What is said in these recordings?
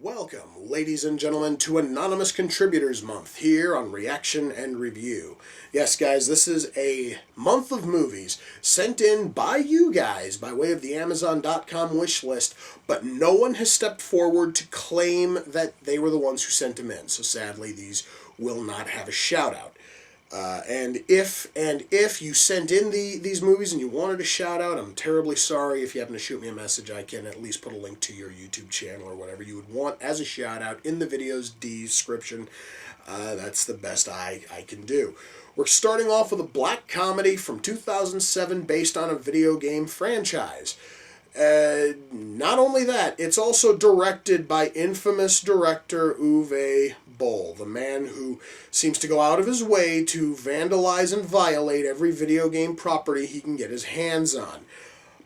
Welcome, ladies and gentlemen, to Anonymous Contributors Month here on Reaction and Review. Yes, guys, this is a month of movies sent in by you guys by way of the Amazon.com wish list, but no one has stepped forward to claim that they were the ones who sent them in, so sadly these will not have a shout-out. And if you sent in these movies and you wanted a shout out, I'm terribly sorry. If you happen to shoot me a message, I can at least put a link to your YouTube channel or whatever you would want as a shout out in the video's description. That's the best I can do. We're starting off with a black comedy from 2007 based on a video game franchise. Not only that, it's also directed by infamous director Uwe Boll, the man who seems to go out of his way to vandalize and violate every video game property he can get his hands on.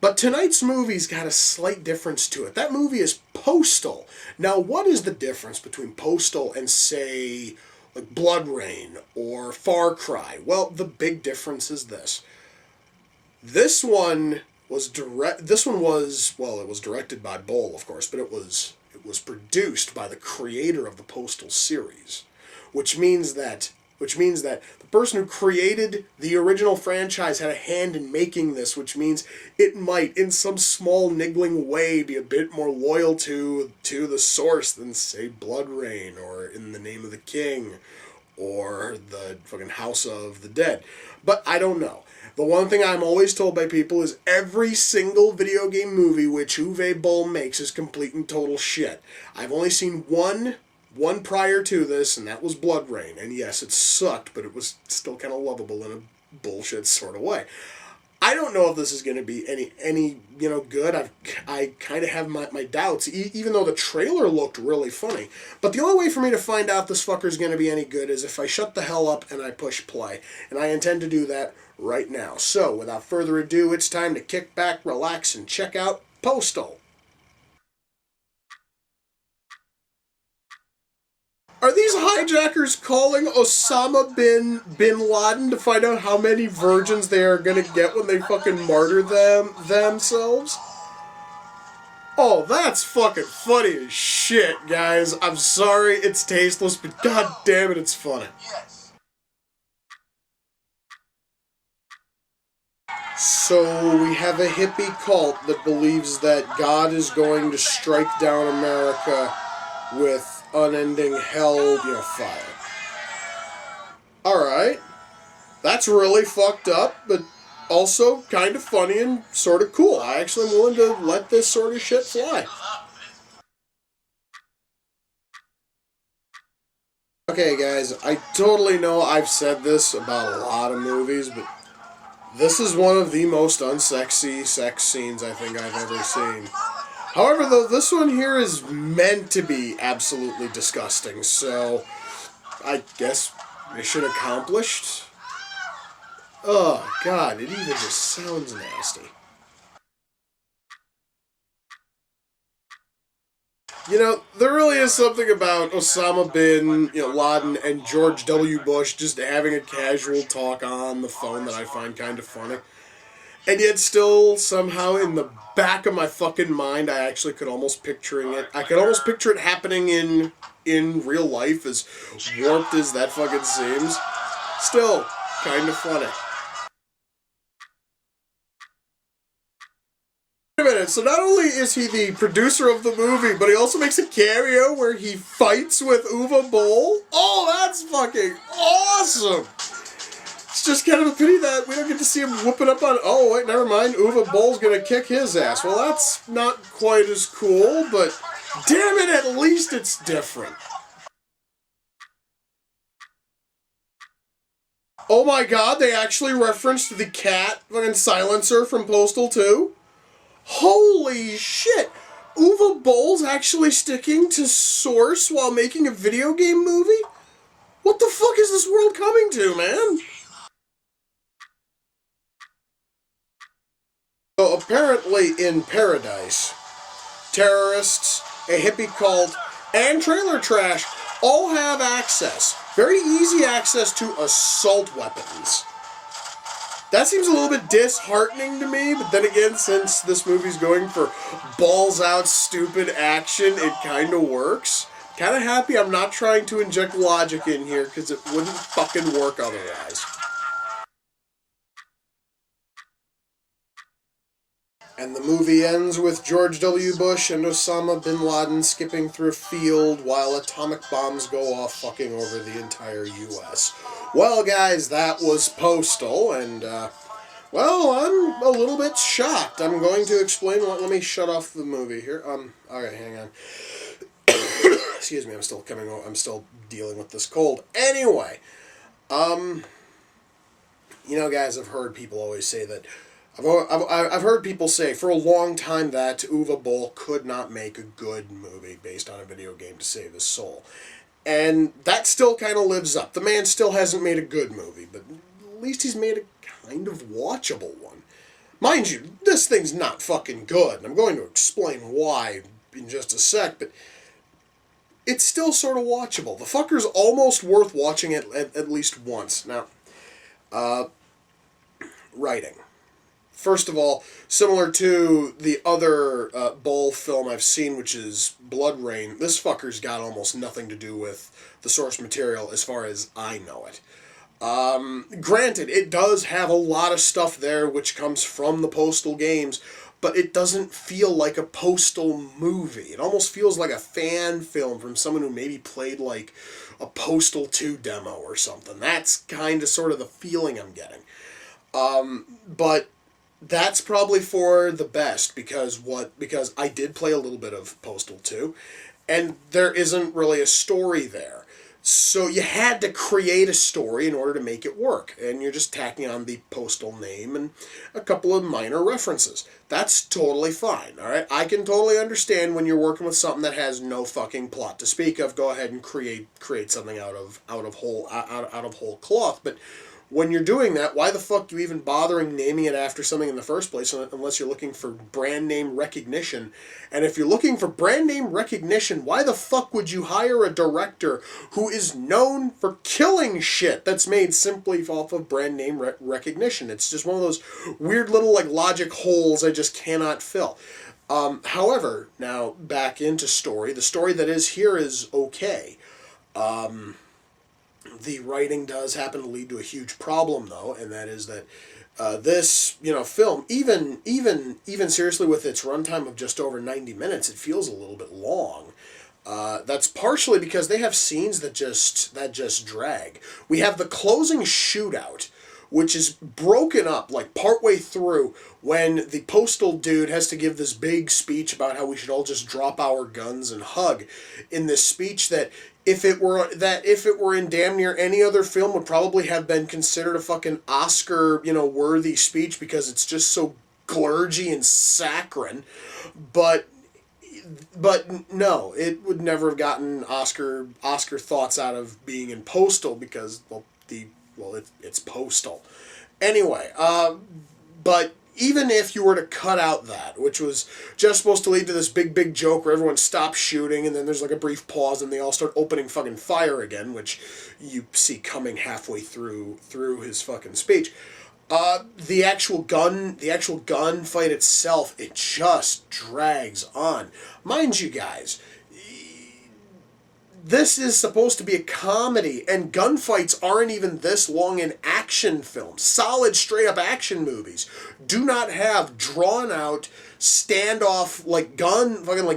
But tonight's movie's got a slight difference to it. That movie is Postal. Now, what is the difference between Postal and, say, like Blood Rain or Far Cry? Well, the big difference is this. This one was directed by Boll, of course, but it was produced by the creator of the Postal series, which means that the person who created the original franchise had a hand in making this, which means it might, in some small niggling way, be a bit more loyal to the source than, say, Blood Rain or In the Name of the King or the fucking House of the Dead. But I don't know. The one thing I'm always told by people is every single video game movie which Uwe Boll makes is complete and total shit. I've only seen one prior to this, and that was Blood Rain. And yes, it sucked, but it was still kind of lovable in a bullshit sort of way. I don't know if this is going to be any good. I kind of have my doubts, even though the trailer looked really funny. But the only way for me to find out this fucker's going to be any good is if I shut the hell up and I push play. And I intend to do that right now. So, without further ado, it's time to kick back, relax, and check out Postal. Are these hijackers calling Osama bin Laden to find out how many virgins they are gonna get when they fucking martyr themselves? Oh, that's fucking funny as shit, guys. I'm sorry, it's tasteless, but god damn it, it's funny. So, we have a hippie cult that believes that God is going to strike down America with unending hell, fire. Alright. That's really fucked up, but also kind of funny and sort of cool. I actually am willing to let this sort of shit fly. Okay, guys, I totally know I've said this about a lot of movies, but this is one of the most unsexy sex scenes I think I've ever seen. However, though, this one here is meant to be absolutely disgusting, so I guess mission accomplished? Oh, God, it even just sounds nasty. There really is something about Osama bin Laden and George W. Bush just having a casual talk on the phone that I find kind of funny. And yet still, somehow, in the back of my fucking mind, I actually could almost picturing it. I could almost picture it happening in real life, as warped as that fucking seems. Still, kind of funny. Wait a minute, so not only is he the producer of the movie, but he also makes a cameo where he fights with Uwe Boll? Oh, that's fucking awesome! It's just kind of a pity that we don't get to see him whooping up on... Oh, wait, never mind. Uwe Boll's gonna kick his ass. Well, that's not quite as cool, but damn it, at least it's different. Oh my god, they actually referenced the cat fucking silencer from Postal 2? Holy shit! Uwe Boll's actually sticking to source while making a video game movie? What the fuck is this world coming to, man? apparently in paradise, terrorists, a hippie cult, and trailer trash all have access, very easy access to assault weapons. That seems a little bit disheartening to me, but then again, since this movie's going for balls-out stupid action, it kind of works. Kind of happy I'm not trying to inject logic in here, because it wouldn't fucking work otherwise. And the movie ends with George W. Bush and Osama bin Laden skipping through a field while atomic bombs go off fucking over the entire U.S. Well, guys, that was Postal, and, well, I'm a little bit shocked. I'm going to explain what... Let me shut off the movie here. Alright, hang on. Excuse me, I'm still dealing with this cold. Anyway, you know, guys, I've heard people always say that... I've heard people say for a long time that Uwe Boll could not make a good movie based on a video game to save his soul. And that still kind of lives up. The man still hasn't made a good movie, but at least he's made a kind of watchable one. Mind you, this thing's not fucking good, and I'm going to explain why in just a sec, but it's still sort of watchable. The fucker's almost worth watching it at least once. Now, writing. First of all, similar to the other Boll film I've seen, which is Blood Rain, this fucker's got almost nothing to do with the source material as far as I know it. Granted, it does have a lot of stuff there which comes from the Postal games, but it doesn't feel like a Postal movie. It almost feels like a fan film from someone who maybe played like a Postal 2 demo or something. That's kind of sort of the feeling I'm getting. But that's probably for the best because I did play a little bit of Postal 2, and there isn't really a story there. So you had to create a story in order to make it work, and you're just tacking on the Postal name and a couple of minor references. That's totally fine, all right? I can totally understand when you're working with something that has no fucking plot to speak of. Go ahead and create something out of whole cloth, but when you're doing that, why the fuck are you even bothering naming it after something in the first place unless you're looking for brand name recognition? And if you're looking for brand name recognition, why the fuck would you hire a director who is known for killing shit that's made simply off of brand name recognition? It's just one of those weird little like logic holes I just cannot fill. However, now back into story. The story that is here is okay. The writing does happen to lead to a huge problem, though, and that is that this, film, even seriously with its runtime of just over 90 minutes, it feels a little bit long. That's partially because they have scenes that just drag. We have the closing shootout, which is broken up like partway through when the Postal dude has to give this big speech about how we should all just drop our guns and hug. In this speech that if it were in damn near any other film would probably have been considered a fucking Oscar, worthy speech because it's just so glurgy and saccharine. But no, it would never have gotten Oscar thoughts out of being in Postal because it's Postal. Anyway, but even if you were to cut out that, which was just supposed to lead to this big joke where everyone stops shooting and then there's like a brief pause and they all start opening fucking fire again, which you see coming halfway through his fucking speech. The actual gun fight itself, it just drags on. Mind you guys, this is supposed to be a comedy, and gunfights aren't even this long in action films. Solid, straight-up action movies do not have drawn-out standoff,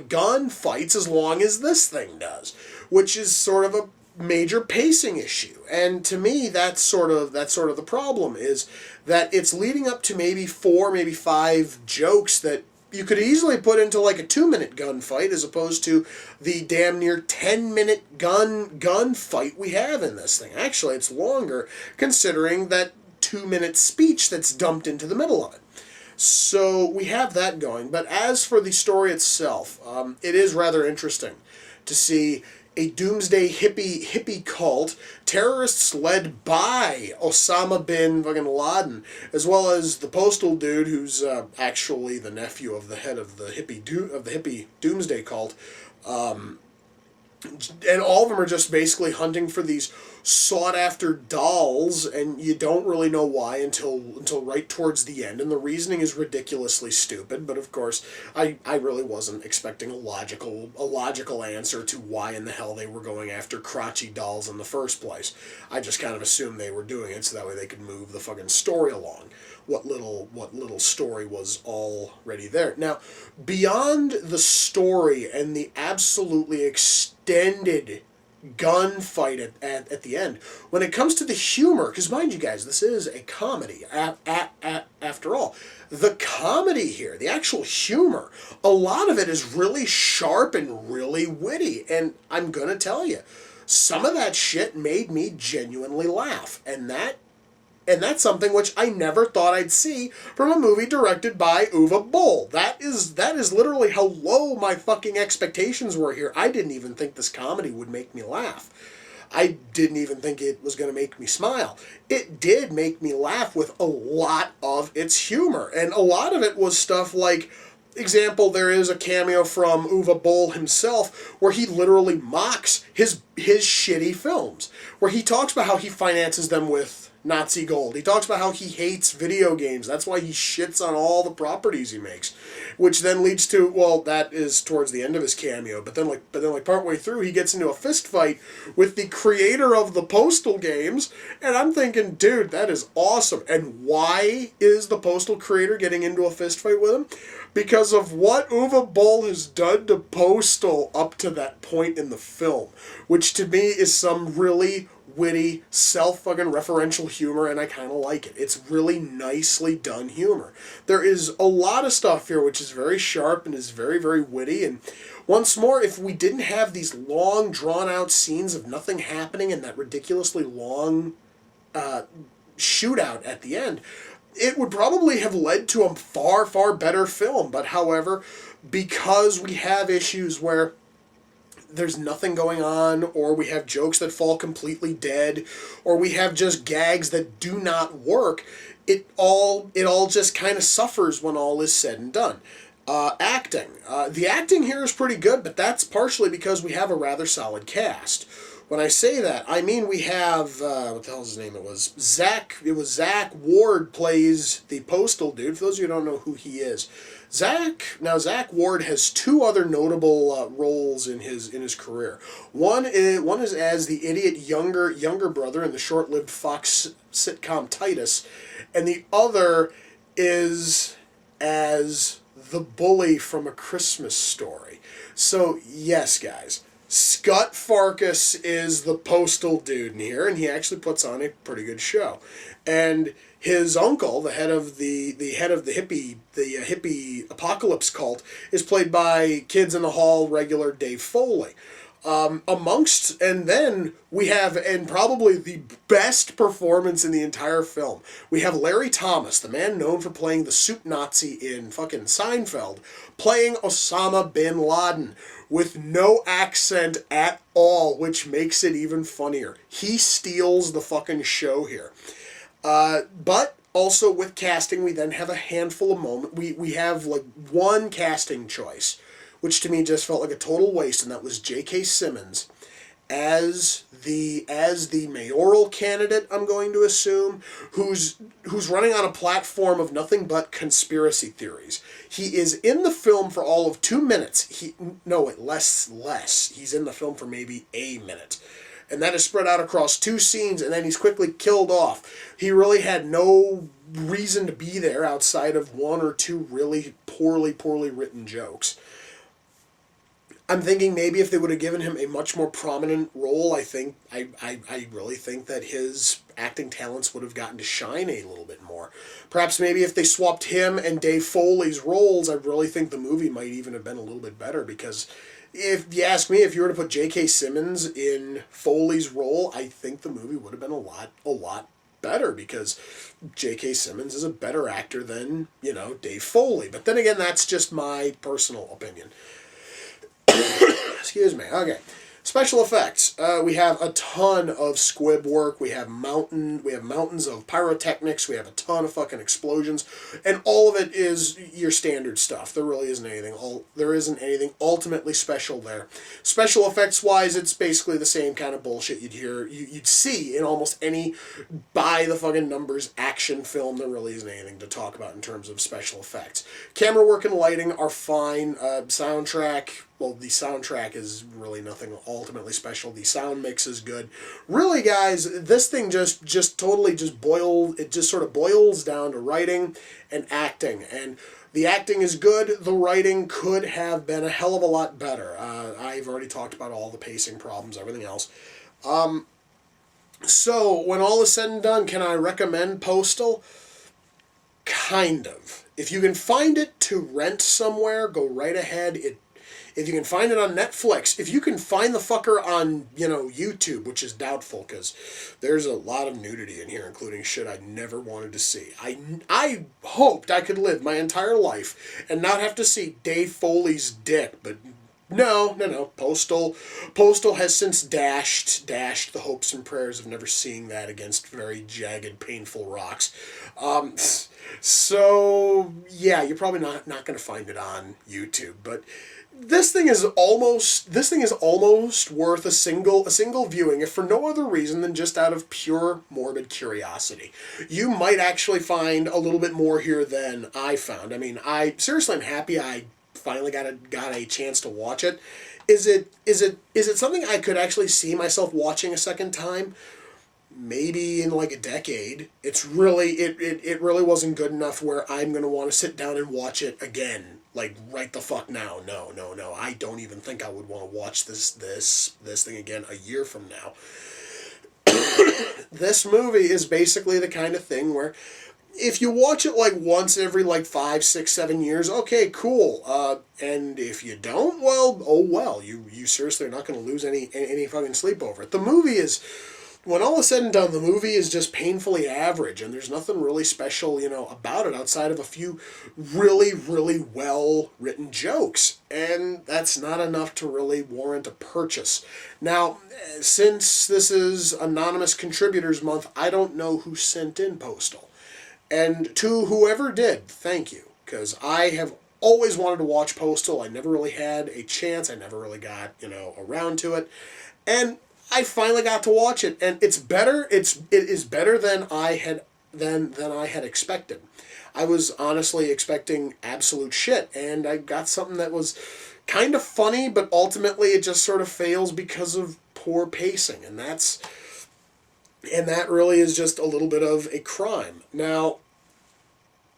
gun fights as long as this thing does, which is sort of a major pacing issue. And to me, that's sort of the problem, is that it's leading up to maybe 4, maybe 5 jokes that you could easily put into like a 2-minute gunfight as opposed to the damn near 10-minute gun fight we have in this thing. Actually, it's longer considering that 2-minute speech that's dumped into the middle of it. So we have that going. But as for the story itself, it is rather interesting to see a doomsday hippie cult, terrorists led by Osama bin fucking Laden, as well as the Postal dude, who's actually the nephew of the head of the hippie doomsday cult. And all of them are just basically hunting for these sought-after dolls, and you don't really know why until right towards the end. And the reasoning is ridiculously stupid, but of course, I really wasn't expecting a logical answer to why in the hell they were going after crotchy dolls in the first place. I just kind of assumed they were doing it so that way they could move the fucking story along. What little story was already there. Now, beyond the story and the absolutely extended gunfight at the end, when it comes to the humor, because mind you guys, this is a comedy after all, the comedy here, the actual humor, a lot of it is really sharp and really witty, and I'm gonna tell you, some of that shit made me genuinely laugh, and that's something which I never thought I'd see from a movie directed by Uwe Boll. That is literally how low my fucking expectations were here. I didn't even think this comedy would make me laugh. I didn't even think it was going to make me smile. It did make me laugh with a lot of its humor. And a lot of it was stuff like, example, there is a cameo from Uwe Boll himself where he literally mocks his shitty films. Where he talks about how he finances them with Nazi gold. He talks about how he hates video games. That's why he shits on all the properties he makes, which then leads to, well, that is towards the end of his cameo. But then partway through, he gets into a fist fight with the creator of the Postal games, and I'm thinking, dude, that is awesome. And why is the Postal creator getting into a fist fight with him? Because of what Uwe Boll has done to Postal up to that point in the film, which to me is some really witty, self-fucking-referential humor, and I kind of like it. It's really nicely done humor. There is a lot of stuff here which is very sharp and is very, very witty, and once more, if we didn't have these long, drawn-out scenes of nothing happening and that ridiculously long shootout at the end, it would probably have led to a far, far better film. But however, because we have issues where there's nothing going on, or we have jokes that fall completely dead, or we have just gags that do not work, it all just kind of suffers when all is said and done. Acting. The acting here is pretty good, but that's partially because we have a rather solid cast. When I say that, I mean we have, what the hell's his name? It was Zach Ward plays the Postal dude. For those of you who don't know who he is, Zach Ward has two other notable roles in his career. One is as the idiot younger brother in the short-lived Fox sitcom Titus, and the other is as the bully from A Christmas Story. So yes, guys, Scott Farkus is the Postal dude in here, and he actually puts on a pretty good show. And his uncle, the head of the hippie apocalypse cult, is played by Kids in the Hall regular Dave Foley. And then we have, and probably the best performance in the entire film, we have Larry Thomas, the man known for playing the soup Nazi in fucking Seinfeld, playing Osama bin Laden with no accent at all, which makes it even funnier. He steals the fucking show here. But also with casting, we then have a handful of moments. We have like one casting choice, which to me just felt like a total waste, and that was J.K. Simmons as the mayoral candidate, I'm going to assume, who's running on a platform of nothing but conspiracy theories. He is in the film for all of 2 minutes. Less. He's in the film for maybe a minute. And that is spread out across 2 scenes, and then he's quickly killed off. He really had no reason to be there outside of 1 or 2 really poorly written jokes. I'm thinking maybe if they would have given him a much more prominent role, I really think that his acting talents would have gotten to shine a little bit more. Perhaps maybe if they swapped him and Dave Foley's roles, I really think the movie might even have been a little bit better, because if you ask me, if you were to put J.K. Simmons in Foley's role, I think the movie would have been a lot better, because J.K. Simmons is a better actor than, Dave Foley. But then again, that's just my personal opinion. Excuse me. Okay. Special effects. We have a ton of squib work. We have mountains of pyrotechnics. We have a ton of fucking explosions, and all of it is your standard stuff. There really isn't anything. There isn't anything ultimately special there. Special effects wise, it's basically the same kind of bullshit you'd see in almost any by the fucking numbers action film. There really isn't anything to talk about in terms of special effects. Camera work and lighting are fine. Soundtrack. Well, the soundtrack is really nothing ultimately special. The sound mix is good. Really, guys, this thing just sort of boils down to writing and acting. And the acting is good. The writing could have been a hell of a lot better. I've already talked about all the pacing problems, everything else. So, when all is said and done, can I recommend Postal? Kind of. If you can find it to rent somewhere, go right ahead. If you can find it on Netflix, if you can find the fucker on, YouTube, which is doubtful because there's a lot of nudity in here, including shit I never wanted to see. I hoped I could live my entire life and not have to see Dave Foley's dick, but no. Postal has since dashed the hopes and prayers of never seeing that against very jagged, painful rocks. So, yeah, you're probably not going to find it on YouTube, but this thing is almost worth a single viewing, if for no other reason than just out of pure morbid curiosity. You might actually find a little bit more here than I found. I mean, I'm happy I finally got a chance to watch it. Is it something I could actually see myself watching a second time? Maybe in like a decade. It really wasn't good enough where I'm gonna want to sit down and watch it again. Like right the fuck now. No. I don't even think I would want to watch this thing again a year from now. This movie is basically the kind of thing where if you watch it like once every like 5, 6, 7 years, okay, cool. And if you don't, well, oh well. You seriously are not going to lose any fucking sleep over it. The movie is, when all is said and done, the movie is just painfully average, and there's nothing really special, about it outside of a few really, really well-written jokes. And that's not enough to really warrant a purchase. Now, since this is Anonymous Contributors Month, I don't know who sent in Postal. And to whoever did, thank you, because I have always wanted to watch Postal. I never really had a chance. I never really got, around to it. And I finally got to watch it, and it's better. It is better than I had expected. I was honestly expecting absolute shit, and I got something that was kind of funny, but ultimately it just sort of fails because of poor pacing, and that really is just a little bit of a crime. Now,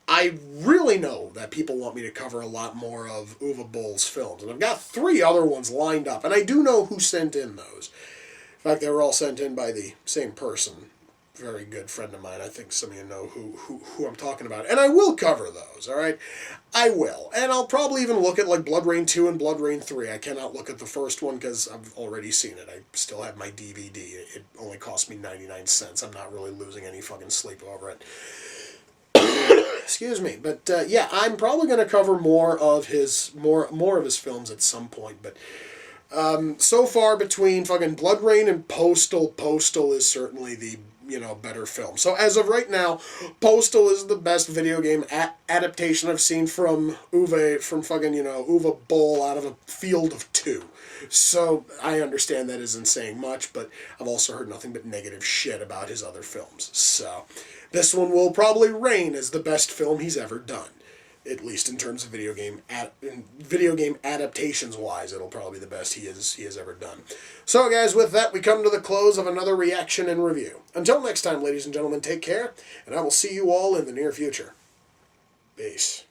I really know that people want me to cover a lot more of Uwe Boll's films, and I've got 3 other ones lined up, and I do know who sent in those. In fact, they were all sent in by the same person. Very good friend of mine. I think some of you know who I'm talking about. And I will cover those, all right? I will. And I'll probably even look at like Blood Rain 2 and Blood Rain 3. I cannot look at the first one because I've already seen it. I still have my DVD. It only cost me 99 cents. I'm not really losing any fucking sleep over it. Excuse me. But yeah, I'm probably going to cover more of his films at some point, but so far between fucking Blood Rain and Postal is certainly the, better film. So as of right now, Postal is the best video game adaptation I've seen from Uwe Boll out of a field of 2. So I understand that isn't saying much, but I've also heard nothing but negative shit about his other films. So this one will probably reign as the best film he's ever done. At least in terms of video game adaptations wise, it'll probably be the best he has ever done. So guys, with that, we come to the close of another reaction and review. Until next time, ladies and gentlemen, take care, and I will see you all in the near future. Peace.